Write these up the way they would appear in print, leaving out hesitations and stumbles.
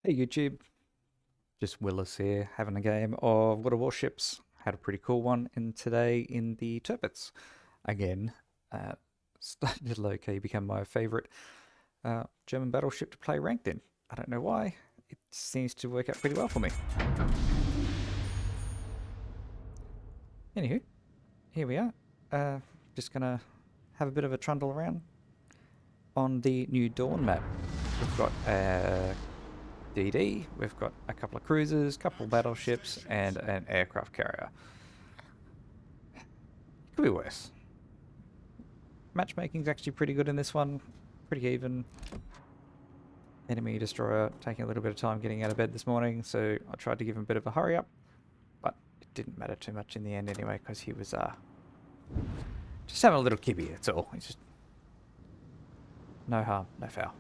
Hey YouTube, just Willis here, having a game of Warships. Had a pretty cool one today in the Tirpitz. Again, started low-key become my favourite German battleship to play ranked in. I don't know why, it seems to work out pretty well for me. Anywho, here we are. Just gonna have a bit of a trundle around on the new Dawn map. We've got DD, we've got a couple of cruisers, couple battleships, and an aircraft carrier. Could be worse. Matchmaking's actually pretty good in this one, pretty even. Enemy destroyer taking a little bit of time getting out of bed this morning, so I tried to give him a bit of a hurry up, but it didn't matter too much in the end anyway, because he was just having a little kibby, that's all. He's just no harm, no foul.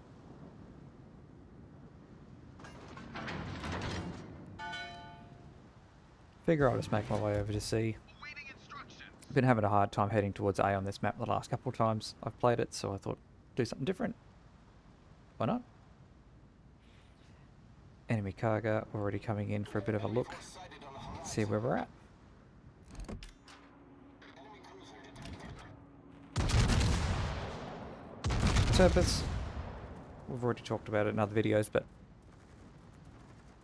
Figure I'll just make my way over to C. I've been having a hard time heading towards A on this map the last couple of times I've played it, so I thought do something different. Why not? Enemy cargo already coming in for a bit of a look. See where we're at. Tirpitz. We've already talked about it in other videos, but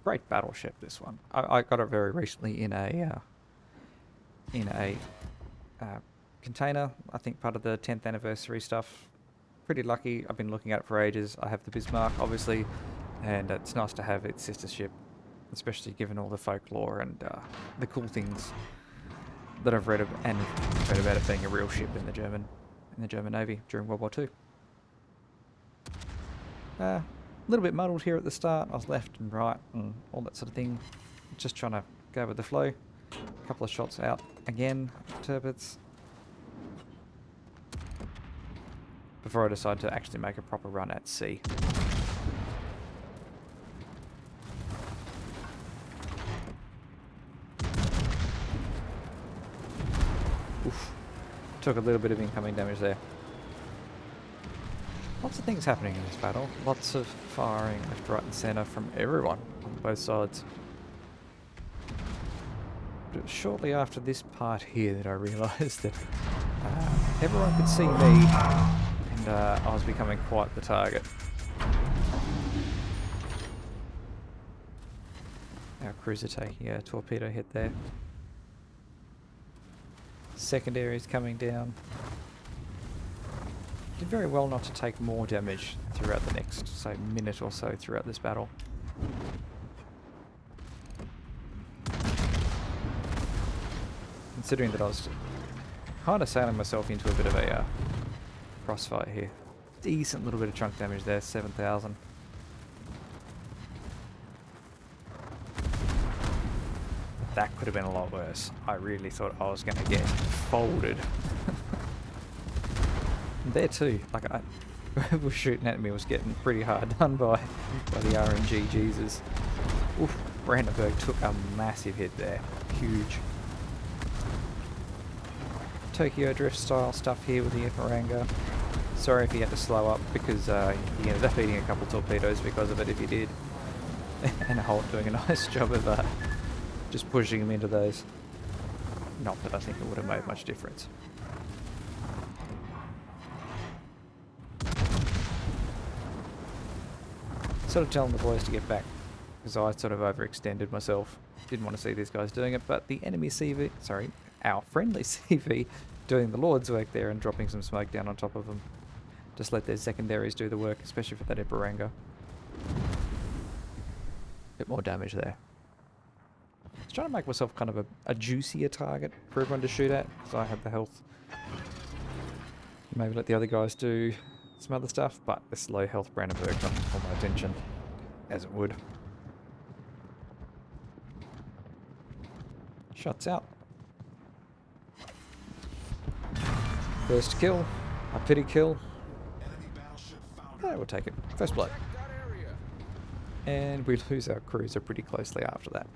great battleship, this one. I got it very recently in a container. I think part of the 10th anniversary stuff. Pretty lucky. I've been looking at it for ages. I have the Bismarck, obviously, and it's nice to have its sister ship, especially given all the folklore and the cool things that I've read about it being a real ship in the German Navy during World War II. A little bit muddled here at the start. I was left and right and all that sort of thing. Just trying to go with the flow. A couple of shots out again, Tirpitz, before I decide to actually make a proper run at sea. Oof. Took a little bit of incoming damage there. Lots of things happening in this battle. Lots of firing left, right and centre from everyone on both sides. But it was shortly after this part here that I realised that everyone could see me, and I was becoming quite the target. Our cruiser taking a torpedo hit there. Secondaries coming down. Did very well not to take more damage throughout the next, say, minute or so throughout this battle. Considering that I was kind of sailing myself into a bit of a crossfire here. Decent little bit of chunk damage there, 7,000. That could have been a lot worse. I really thought I was going to get folded. There too, like whoever was shooting at me was getting pretty hard done by the RNG Jesus. Oof, Brandenburg took a massive hit there, huge. Tokyo Drift style stuff here with the Iparanga. Sorry if he had to slow up because he ended up eating a couple torpedoes because of it if he did. And Holt doing a nice job of just pushing him into those. Not that I think it would have made much difference. Sort of telling the boys to get back because I sort of overextended myself. Didn't want to see these guys doing it, but the enemy CV, sorry, our friendly CV doing the Lord's work there and dropping some smoke down on top of them. Just let their secondaries do the work, especially for that Iparanga. Bit more damage there. I was trying to make myself kind of a juicier target for everyone to shoot at, so I had the health. Maybe let the other guys do some other stuff, but this low health Brandenburg got all my attention, as it would. Shots out. First kill, a pity kill. Yeah, we'll take it. First blood. And we lose our cruiser pretty closely after that.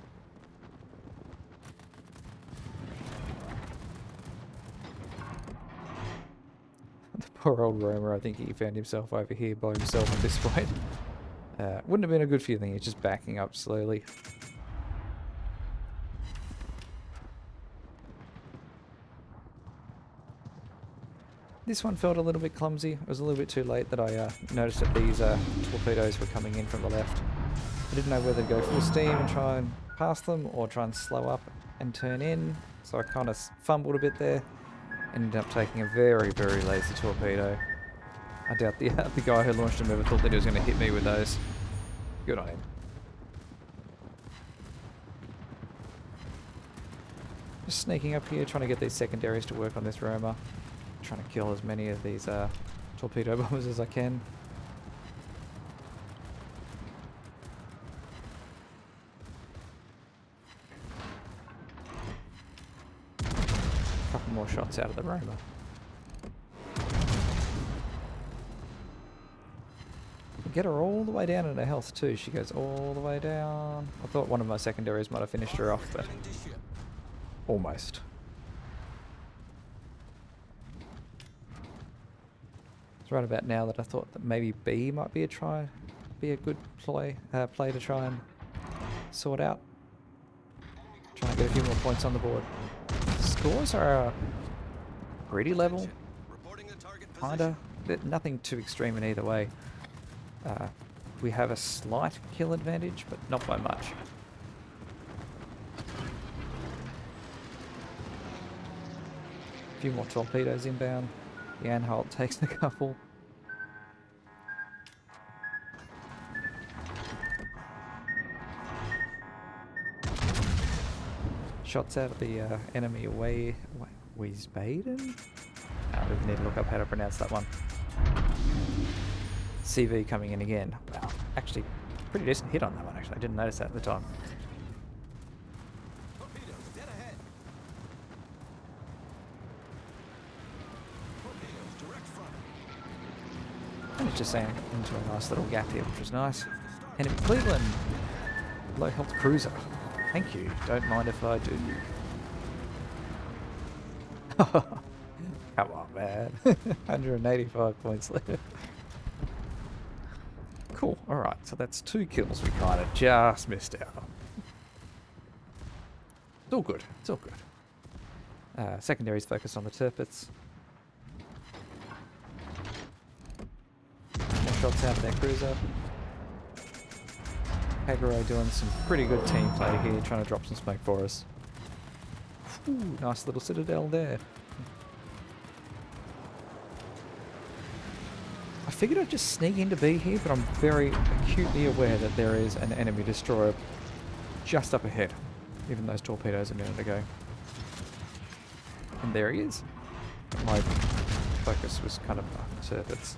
The poor old roamer, I think he found himself over here by himself at this point. Wouldn't have been a good feeling, it's just backing up slowly. This one felt a little bit clumsy. It was a little bit too late that I noticed that these torpedoes were coming in from the left. I didn't know whether to go full steam and try and pass them or try and slow up and turn in. So I kind of fumbled a bit there. Ended up taking a very, very lazy torpedo. I doubt the guy who launched them ever thought that he was going to hit me with those. Good on him. Just sneaking up here, trying to get these secondaries to work on this roamer. Trying to kill as many of these torpedo bombers as I can. Couple more shots out of the roamer. Get her all the way down in her health too. She goes all the way down. I thought one of my secondaries might have finished her off, but almost. It's right about now that I thought that maybe B might be a good play to try and sort out. Try and get a few more points on the board. Scores are pretty level, kinda. Nothing too extreme in either way. We have a slight kill advantage, but not by much. A few more torpedoes inbound. The Anhalt takes a couple. Shots out of the enemy away. Wiesbaden? I don't really need to look up how to pronounce that one. CV coming in again. Wow, actually, pretty decent hit on that one, actually. I didn't notice that at the time. And it's just saying into a nice little gap here, which was nice. Enemy Cleveland. Low health cruiser. Thank you. Don't mind if I do. Come on, man. 185 points left. Cool. Alright, so that's 2 kills we kind of just missed out on. It's all good. It's all good. Secondaries focused on the Tirpitz. More shots out of their cruiser. Kagero doing some pretty good team play here, trying to drop some smoke for us. Ooh, nice little citadel there. I figured I'd just sneak into B here, but I'm very acutely aware that there is an enemy destroyer just up ahead, even those torpedoes a minute ago. And there he is. My focus was kind of Tirpitz.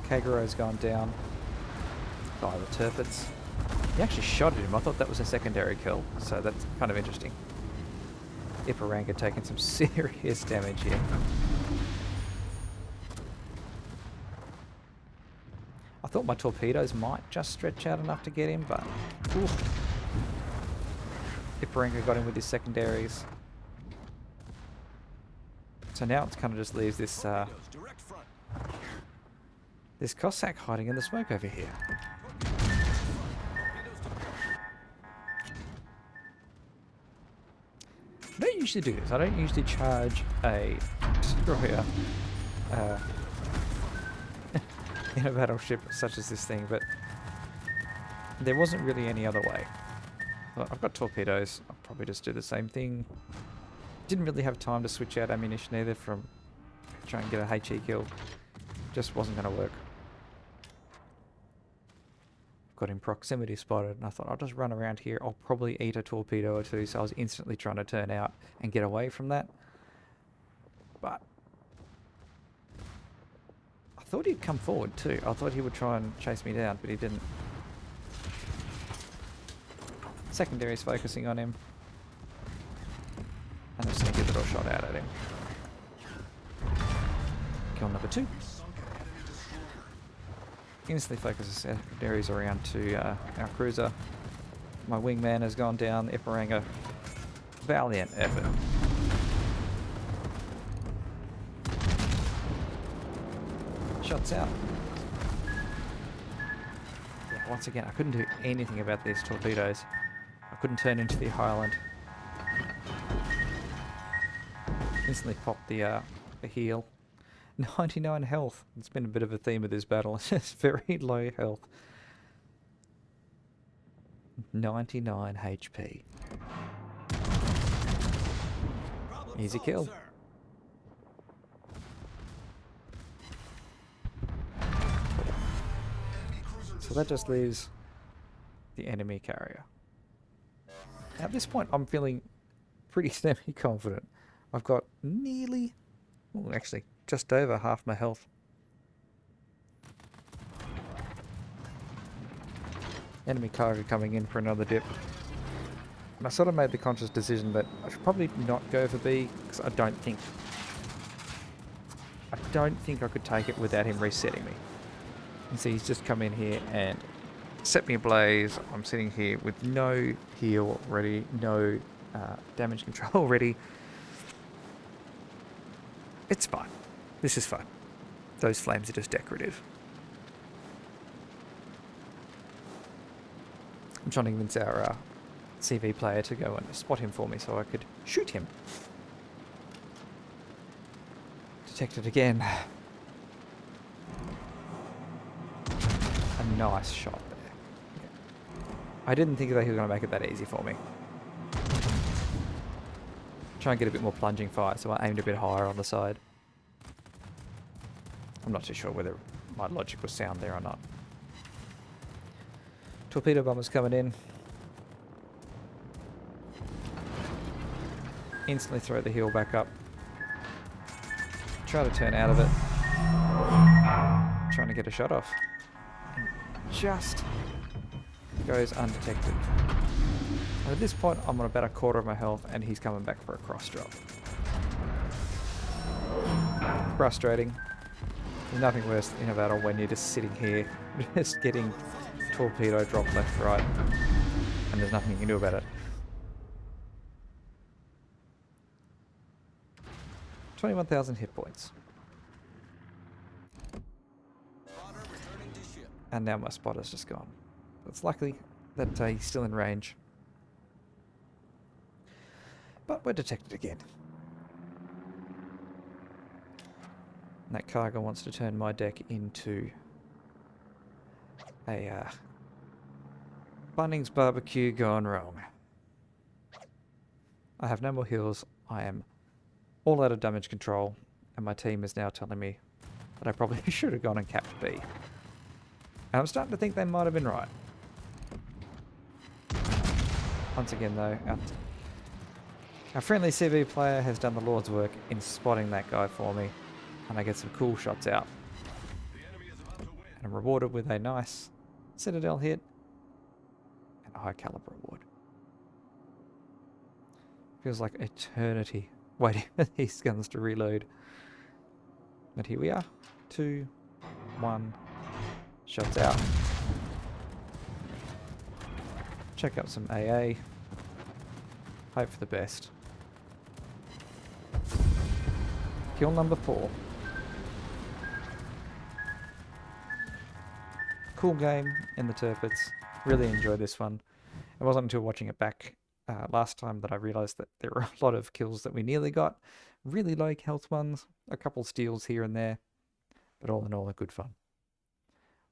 Kagero's gone down by the Tirpitz. He actually shot at him. I thought that was a secondary kill, so that's kind of interesting. Iparanga taking some serious damage here. I thought my torpedoes might just stretch out enough to get him, but oof. Iparanga got him with his secondaries. So now it kind of just leaves this this Cossack hiding in the smoke over here. I don't usually do this. I don't usually charge a destroyer in a battleship such as this thing, but there wasn't really any other way. Well, I've got torpedoes. I'll probably just do the same thing. Didn't really have time to switch out ammunition either from trying to get a HE kill. Just wasn't going to work. Got him proximity spotted, and I thought I'll just run around here. I'll probably eat a torpedo or two, so I was instantly trying to turn out and get away from that. But I thought he'd come forward too. I thought he would try and chase me down, but he didn't. Secondaries focusing on him. And a sneaky little shot out at him. Kill number 2. Instantly focuses secondaries around to our cruiser. My wingman has gone down. Iparanga. Valiant effort. Shots out. Yeah, once again, I couldn't do anything about these torpedoes. I couldn't turn into the Highland. Instantly popped the heal. 99 health. It's been a bit of a theme of this battle. It's just very low health. 99 HP. Easy kill. So that just leaves the enemy carrier. At this point, I'm feeling pretty semi-confident. I've got nearly, well, actually, just over half my health. Enemy cargo coming in for another dip. And I sort of made the conscious decision that I should probably not go for B, because I don't think I could take it without him resetting me. You see, he's just come in here and set me ablaze. I'm sitting here with no heal ready, no damage control ready. It's fine. This is fine. Those flames are just decorative. I'm trying to convince our CV player to go and spot him for me so I could shoot him. Detected again. A nice shot there. Okay. I didn't think that he was going to make it that easy for me. Try and get a bit more plunging fire, so I aimed a bit higher on the side. I'm not too sure whether my logic was sound there or not. Torpedo bombers coming in. Instantly throw the heel back up. Try to turn out of it. Trying to get a shot off. And just goes undetected. And at this point, I'm on about a quarter of my health, and he's coming back for a cross drop. Frustrating. There's nothing worse in a battle when you're just sitting here, just getting torpedo drop left, right, and there's nothing you can do about it. 21,000 hit points. And now my spotter's just gone. It's likely that he's still in range. But we're detected again. And that cargo wants to turn my deck into a Bunnings barbecue gone wrong. I have no more heals. I am all out of damage control, and my team is now telling me that I probably should have gone and capped B. And I'm starting to think they might have been right. Once again though, our friendly CV player has done the Lord's work in spotting that guy for me, and I get some cool shots out. And I'm rewarded with a nice Citadel hit and a high caliber award. Feels like eternity waiting for these guns to reload. But here we are. 2, 1, shots out. Check out some AA. Hope for the best. Kill number 4. Cool game in the Tirpitz. Really enjoyed this one. It wasn't until watching it back last time that I realised that there were a lot of kills that we nearly got. Really low health ones. A couple steals here and there. But all in all, a good fun.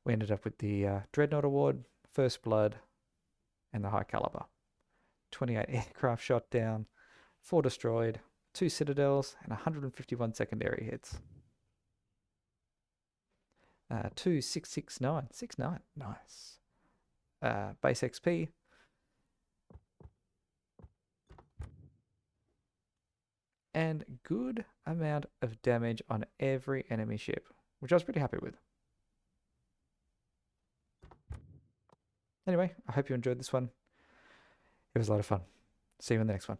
We ended up with the Dreadnought award, First Blood, and the high caliber. 28 aircraft shot down, 4 destroyed, 2 citadels, and 151 secondary hits. 2669. 69. Nice. Base XP. And good amount of damage on every enemy ship, which I was pretty happy with. Anyway, I hope you enjoyed this one. It was a lot of fun. See you in the next one.